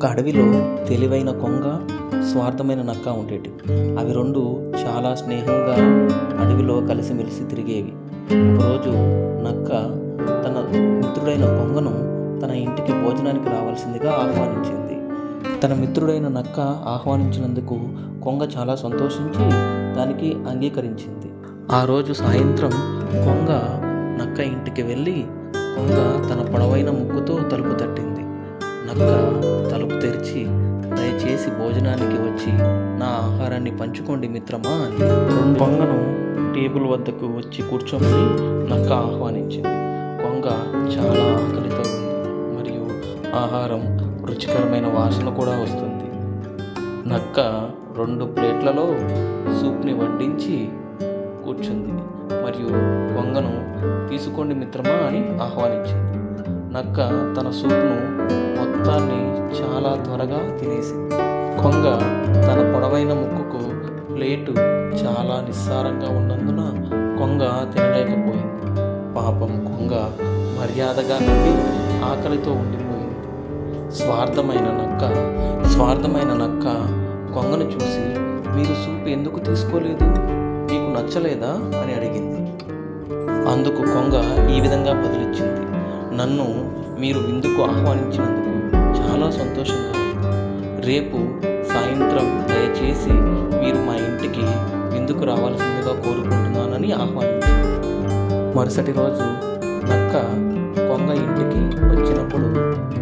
ఒక అడవిలో తెలివైన కొంగ, స్వార్థమైన నక్క ఉండేవి. అవి రెండు చాలా స్నేహంగా అడవిలో కలిసిమెలిసి తిరిగేవి. ఒకరోజు నక్క తన మిత్రుడైన కొంగను తన ఇంటికి భోజనానికి రావాల్సిందిగా ఆహ్వానించింది. తన మిత్రుడైన నక్క ఆహ్వానించినందుకు కొంగ చాలా సంతోషించి దానికి అంగీకరించింది. ఆ రోజు సాయంత్రం కొంగ నక్క ఇంటికి వెళ్ళి కొంగ తన పొడవైన ముక్కుతో తలుపు తట్టింది. నక్క తలుపు తెరిచి, దయచేసి భోజనానికి వచ్చి నా ఆహారాన్ని పంచుకోండి మిత్రమా అని కొంగను టేబుల్ వద్దకు వచ్చి కూర్చోమని నక్క ఆహ్వానించింది. కొంగ చాలా ఆకలితో ఉంది మరియు ఆహారం రుచికరమైన వాసన కూడా వస్తుంది. నక్క 2 ప్లేట్లలో సూప్ని వడ్డించి కూర్చుంది మరియు కొంగను తీసుకోండి మిత్రమా అని ఆహ్వానించింది. నక్క తన సూప్ను మొత్తాన్ని చాలా త్వరగా తినేసింది. కొంగ తన పొడవైన ముక్కుకు ప్లేటు చాలా నిస్సారంగా ఉన్నందున కొంగ తినలేకపోయింది. పాపం కొంగ మర్యాదగా నవ్వి ఆకలితో ఉండిపోయింది. స్వార్థమైన నక్క కొంగను చూసి, మీరు సూప్ ఎందుకు తీసుకోలేదు, మీకు నచ్చలేదా అని అడిగింది. అందుకు కొంగ ఈ విధంగా బదులిచ్చింది, నన్ను మీరు విందుకు ఆహ్వానించినందుకు చాలా సంతోషంగా ఉంది. రేపు సాయంత్రం దయచేసి మీరు మా ఇంటికి విందుకు రావాల్సిందిగా కోరుకుంటున్నానని ఆహ్వానించింది. మరుసటి రోజు నక్క కొంగ ఇంటికి వచ్చినప్పుడు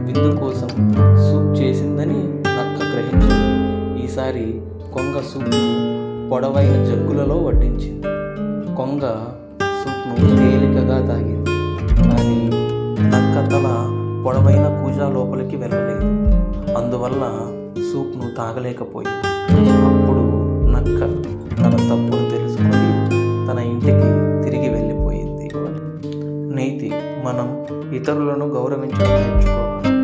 విందు కోసం సూప్ చేసిందని నక్క గ్రహించింది. ఈసారి కొంగ సూప్ను పొడవైన జగ్గులలో వడ్డించింది. కొంగ సూప్ను తేలికగా తాగింది, కానీ నక్క తల పొడవైన కూజా లోపలికి వెళ్ళలేదు. అందువల్ల సూప్ను తాగలేకపోయింది. అప్పుడు నక్క తన తప్పును తెలుసుకొని తన ఇంటికి తిరిగి వెళ్ళిపోయింది. నీతి: మనం ఇతరులను గౌరవించడం నేర్చుకోవాలి.